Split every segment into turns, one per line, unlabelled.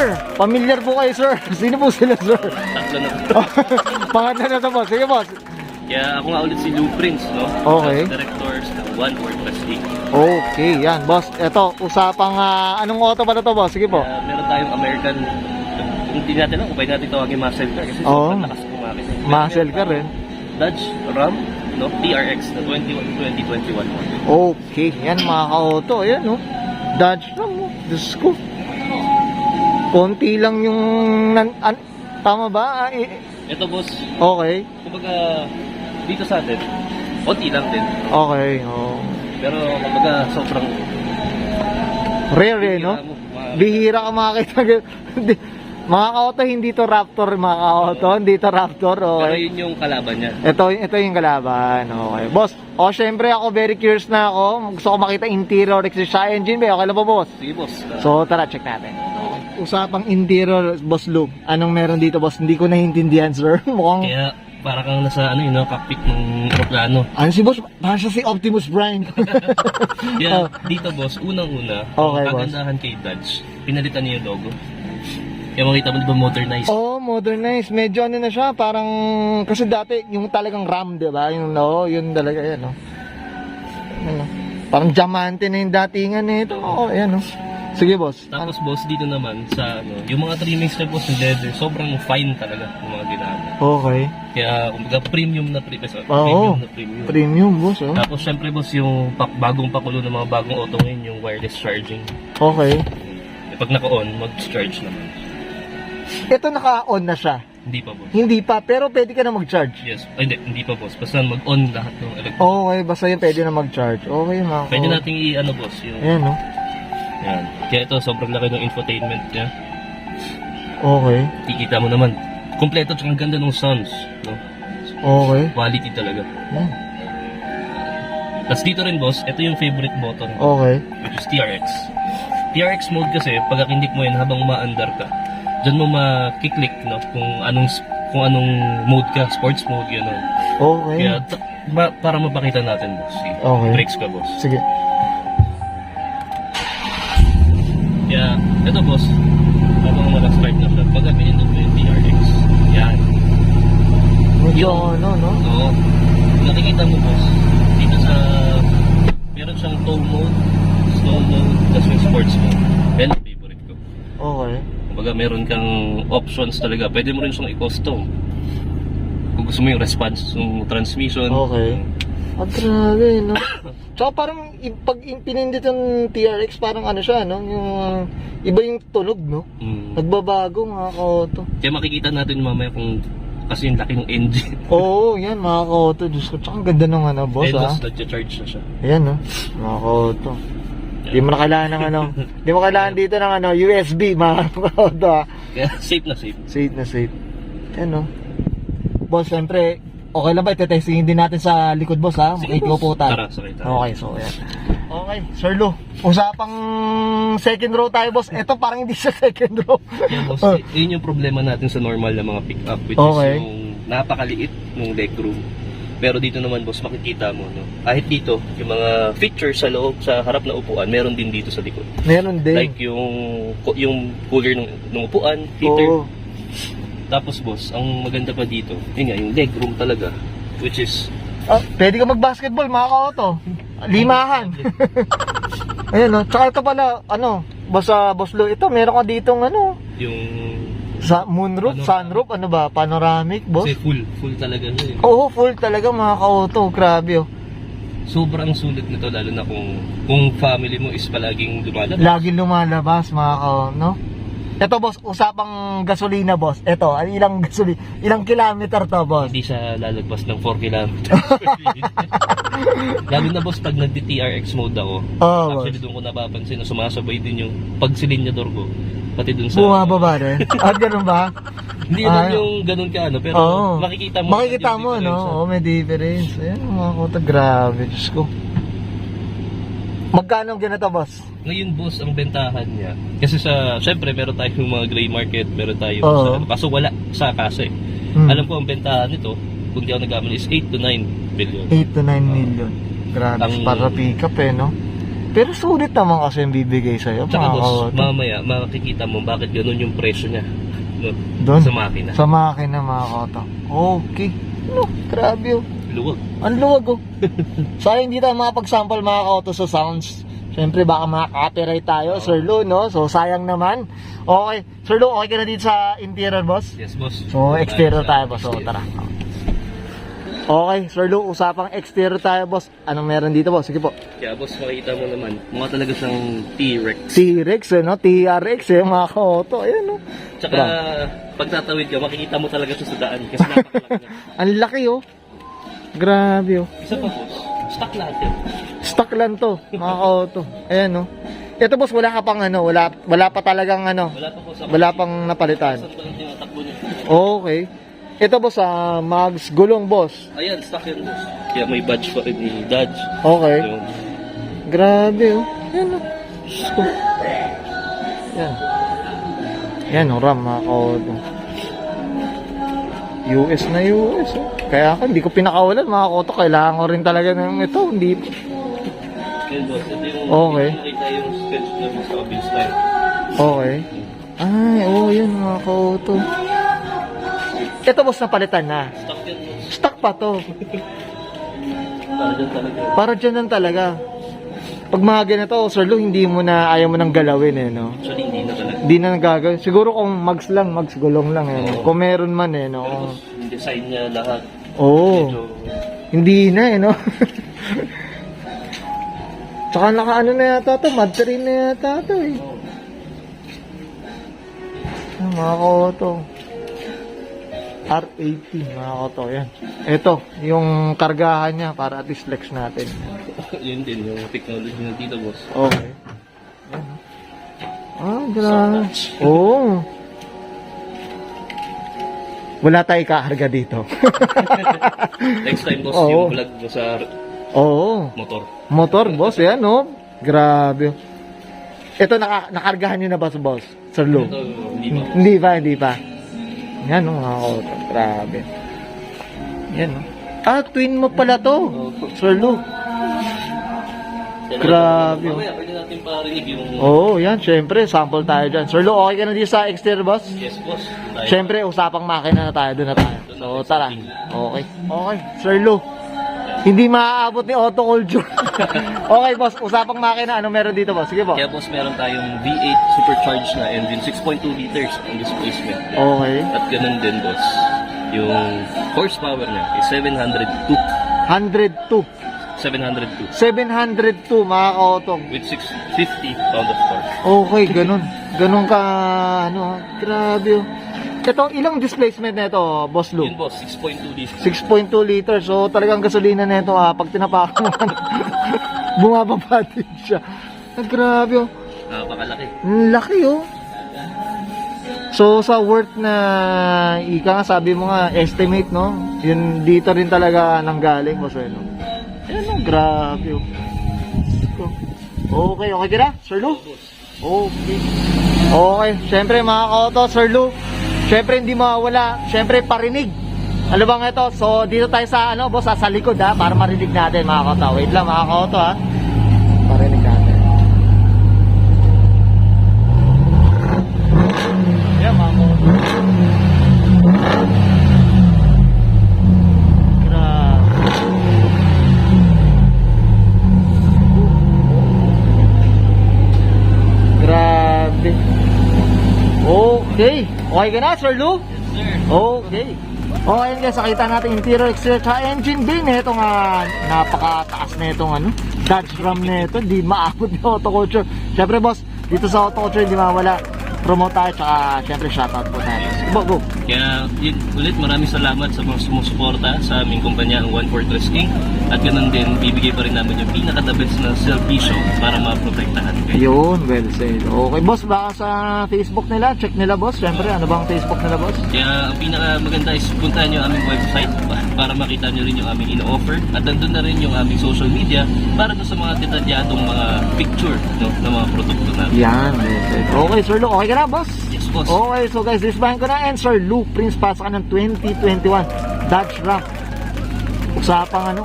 Sir, familiar po kayo, sir. Sino po sila, sir?
Tatlo na.
Pangalan na to, boss. Sige, boss.
Kaya ako nga ulit si Lou Prince, no?
Okay.
As directors ng One WordPress League.
Okay, yan, boss. Ito, usapang anong auto ba na to, boss? Sige po.
Meron tayong American, hindi natin lang, kung pwede natin tawagin muscle car kasi
Oo.
sobrang lakas ng makina.
Muscle car rin.
Dodge Ram, no? TRX na 2021 model.
Okay, yan mga ka-auto. Ayan, no? Dodge lang, no? Diyos ko. Konti lang yung... tama ba?
Ito boss,
Okay.
kumbaga dito sa atin, konti lang din.
Okay, oh.
Pero kumbaga sobrang
Rare, eh, no? Bihira ka makakita. Mga ka-auto, hindi to Raptor, mga ka-auto. Hindi to Raptor,
Pero
okay.
yun yung kalaban niya.
Ito yung kalaban, okay. Boss, syempre ako very curious na ako. Gusto ko makita interior siya engine ba? Okay lang ba, boss?
Sige boss.
So, tara, check natin. Usapang interior, boss Lou. Anong meron dito, boss? Hindi ko naintindihan, sir. Mukhang...
Kaya para kang nasa ano yun, no, cockpit ng aeroplano.
Ano si boss? Parang siya si Optimus Prime.
Kaya dito boss, unang-una,
Okay,
ang
boss.
kagandahan kay Dodge, pinalitan niya yung logo. Kaya makita mo diba modernized?
Oh, modernized. Medyo ano na siya, parang... Kasi dati, yung talagang RAM, di ba? Yung, no, yun talaga, yan, no? Ano, parang diamante na yung datingan nito. Oo, yan, no? Sige, boss.
Tapos boss, dito naman sa ano, yung mga trimmings niya boss ng leather, sobrang fine talaga yung mga ginamit.
Okay.
Kaya kumbaga premium na premium.
Oo.
Premium na premium.
Premium, boss, oh.
Tapos syempre boss, yung bagong pakulo ng mga bagong auto ngayon, yung wireless charging.
Okay.
Pag naka-on, mag-charge naman.
Ito naka-on na siya.
Hindi pa boss.
Hindi pa, pero pwede ka na mag-charge.
Yes. Ay, hindi pa boss. Basta mag-on lahat ng electric.
Okay, basta yun pwede na mag-charge. Okay, mga
Pwede nating i-ano boss, yung...
Ayan, no?
Yan. Kaya ito, sobrang laki ng infotainment niya.
Okay.
Kikita mo naman. Kompleto, tsaka ang ganda ng sounds. No?
Okay.
Quality talaga.
Yan.
Tapos dito rin boss, ito yung favorite button.
Okay.
Which is TRX. TRX mode kasi, pag kindik mo yan habang umaandar ka, dyan mo makiklik, no? Kung anong mode ka, sports mode, gano'n.
Okay.
Kaya, para mapakita natin boss.
Okay.
Brakes ka boss.
Sige.
Kaya, ito boss, habang naka-start na siya, pag pinindot mo yung TRX, yan.
Medyo ano, no?
Oo. Nakikita mo boss, dito sa, meron siyang tow mode, snow mode, tapos may sports mode. Yan ang favorite ko.
Okay.
Kumbaga meron kang options talaga, pwede mo rin siyang i-custom. Kung gusto mo yung response, yung transmission.
Okay. Grabe, no? Tsaka parang, pag pinindit yung TRX, parang ano siya, no? Yung, iba yung tunog, no? Nagbabago, mga ka-auto.
Kaya makikita natin mamaya kung, kasi yung laki ng engine.
Oo, yan, mga ka-auto. Diyos ko, tsaka ang ganda ng ano, boss,
Eh,
ah.
boss, nag-charge na siya.
Ayan, no? Mga ka-auto. Di mo na kailangan ng ano, di mo kailangan dito ng ano, USB, mga ka-auto, ah.
Kaya safe na safe.
Safe na safe. Ayan, no? Boss, syempre, okay lang ba? Ite-testingin din natin sa likod, boss, ha?
Sige,
Makikita po tayo.
Tara, sakay tayo.
Okay, so ayan. Okay, Sir Lou, usapang second row tayo, boss. Ito parang hindi sa second row.
Yeah, boss, yun yung problema natin sa normal na mga pick-up, which
Okay.
is yung napakaliit ng legroom. Pero dito naman, boss, makikita mo, no? Kahit dito, yung mga features sa loob, sa harap na upuan, meron din dito sa likod.
Meron din.
Like yung cooler ng upuan, heater.
Oo.
Tapos, boss, ang maganda pa dito, yun nga, yung legroom talaga, which is,
Pwede ka mag-basketball, mga ka-auto. Limahan. Ayan, no? Tsaka ito pala, ano, boss Lou, ito, meron ka ditong, ano,
yung,
sa moonroof, sunroof, ano ba, panoramic, boss?
kasi full talaga na yun.
Oo, full talaga, mga ka-auto. Grabe, oh.
Sobrang sulit nito, lalo na kung family mo is palaging lumalabas.
Lagi lumalabas, mga ka-auto, no? Ito, boss, usapang gasolina, boss. Ito, ilang kilometer to, boss?
Hindi siya lalagpas ng 4 kilometers. Lalo na boss, pag nagdi-TRX mode ako,
Oo,
actually doon ko napapansin na sumasabay din yung pagsilinyador ko. Pati dun sa...
bumababa rin? Ganun ba?
Hindi naman yung ganun ka, ano, pero
Oo.
makikita mo.
Makikita
yung
mo, no?
difference,
Oo, may difference. Ayan, mga kota, grabe. Diyos ko. Magkano ang ganito, boss?
Ngayon, boss, ang bentahan niya, kasi syempre, meron tayong mga gray market, meron tayong
Oo.
kaso wala sa kasa eh. Alam ko, ang bentahan nito, kung di ako nagkamali, is 8 to 9 billion.
8 to 9 million. Grabe, para pick up eh, no? Pero sulit naman kasi yung bibigay sa'yo.
Tsaka
mga
boss,
kaoto.
mamaya makikita mo bakit ganun yung presyo niya. No?
Doon?
Sa makina.
Sa makina mga kaoto. Okay. No, grabe oh.
Luwag.
Ang luwag oh. Sayang hindi tayo makapag-sample mga kaoto sa sounds. Siyempre baka maka-copyright tayo, Sir Lou, no? So sayang naman. Okay. Sir Lou, okay ka na dito sa interior, boss?
Yes, boss.
So exterior tayo, boss. So
Exterior.
tara. Okay, Sir Lou, usapang exterior tayo, boss. Anong meron dito, boss? Sige po.
Kaya boss, makikita mo naman, mukha talaga siyang T-Rex.
T-Rex, no? TRX, mga kaoto. Ayan, no?
Tsaka, pag tatawid ka, makikita mo talaga siya sa daan. Kasi napakalaki niya.
Ang laki, oh. Grabe, oh.
Isa pa boss, stock lahat yan.
Stock lang to, mga kaoto. Ayan, no? Ito, boss, wala ka pang ano, wala pa talagang ano,
Wala pa po sa
wala pang napalitan.
Saan ba yung tinatakbo niya?
Okay. Ito, boss, Mags gulong, boss.
Ayan, stock yan boss. Kaya may badge pa rin ni Dodge.
Okay.
Yung,
Grabe, oh. Ayan, oh. Diyos ko. Yan. Yan, oh, RAM, mga kaoto. US na US, oh. Kaya ako, hindi ko pinakawalan, mga kaoto. Kailangan ko rin talaga ng ito. Hindi.
yun boss, ito yung
Okay.
nakita yung sketch na boss sa Bill style.
Okay. Ay, oh, yun, mga kaoto. Ito, boss, napalitan na.
Stock yan boss.
Stock pa to.
Para dyan talaga.
Para dyan lang talaga. Pag mga ganito, Sir Lou, hindi mo na, ayaw mo nang galawin, eh, no?
Actually, hindi na talaga.
Hindi na nagagawin. Siguro kung mags lang, mags gulong lang, eh, no?
Oo.
Kung meron man, eh, no?
Pero boss, yung design niya lahat.
Oo.
Medyo,
Hindi na, eh, no? Tsaka naka-ano na yata to, mad terrain na yata to, eh. Ah, mga koto. R80, mga koto, yan. Ito, yung kargahan niya, para at least flex natin.
yun din yung technology na dito boss.
Okay. Yan, no? Ah, grabe. Oo. Wala tayo kakarga dito.
Next time boss,
Oo.
yung vlog mo sa
Oo.
motor.
Motor, boss, yan, no? Grabe. Ito, nakargahan nyo na ba sa boss? Sir Lou?
Ito, hindi ba?
Hindi pa. Yan, no, mga koto. Grabe. Yan, no? Ah, twin mo pala to. Sir Lou. Grabe.
Mamaya, pwede natin parinig yung...
Oo, yan, syempre, sample tayo dyan. Sir Lou, okay ka na dito sa exterior, boss?
Yes, boss. Tayo.
Syempre, usapang makina na tayo, doon na tayo. So, tara. Okay. Okay, Sir Lou. Hindi maaabot ni Auto Culture. Okay, boss, usapang makina, ano meron dito, boss? Sige po.
Kaya boss, meron tayong V8 supercharged na engine, 6.2 liters ang displacement.
Okay.
At ganun din, boss. Yung horsepower niya is 702.
102.
702.
702, mga kaotong.
With 650 pound of torque.
Okay, ganun. Ganun ka, ano, grabe. Oh. Ito, ilang displacement na ito, Boss Lou?
Yun, boss, 6.2 liters.
6.2 liters. So, talagang gasolina na ito, pag tinapakan mo, bumababa din siya. Ah, grabe, oh.
Napakalaki.
Ang laki, oh. So, sa worth na, ika nga, sabi mo nga, estimate, no? Yun, dito rin talaga nanggaling, Boss Lou. Ayan, oh, grabe, oh. Okay, okay ka na, Sir Lou? Okay. Okay, syempre mga kaoto, Sir Lou, syempre hindi mawawala, syempre parinig. Ano bang ito? So, dito tayo sa, ano, boss, sa likod, ha, para marinig natin, mga kaoto. Wait lang, mga kaoto, ha. Parinig natin. Yan, mga kaoto. Grabe. Okay. Okay ka na, Sir Lou? Okay. Okay, guys, nakita natin interior, exterior, sa engine bay na ito nga, napakataas na itong ano, Dodge Ram na ito, di maabot ng Auto Culture. Siyempre, boss, dito sa Auto Culture, hindi mawala. Promote tayo, tsaka siyempre shoutout po natin. Go.
Kaya yun, ulit maraming salamat sa mga sumusuporta sa aming kumpanya, ang One Fortress King. At ganun din, bibigay pa rin namin yung pinaka-the-best na servisyo para maprotektahan kayo.
Yun, well said. Okay, boss, baka sa Facebook nila, check nila, boss. Siyempre, ano bang Facebook nila, boss?
Kaya ang pinaka-maganda is puntahan nyo aming website para makita nyo rin yung aming in-offer. At nandun na rin yung aming social media para doon sa mga detalyadong mga picture, no, ng mga produkto namin.
Yan, well said. Okay, Sir Lou, okay ka na, boss?
Yes, boss.
Okay, so guys, disbahin ko na, and Sir Lou Prince, pasa ka ng 2021 Dodge Ram. Usapang ano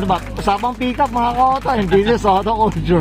ba? Usapang pick-up, mga kota, hindi sa Auto Culture.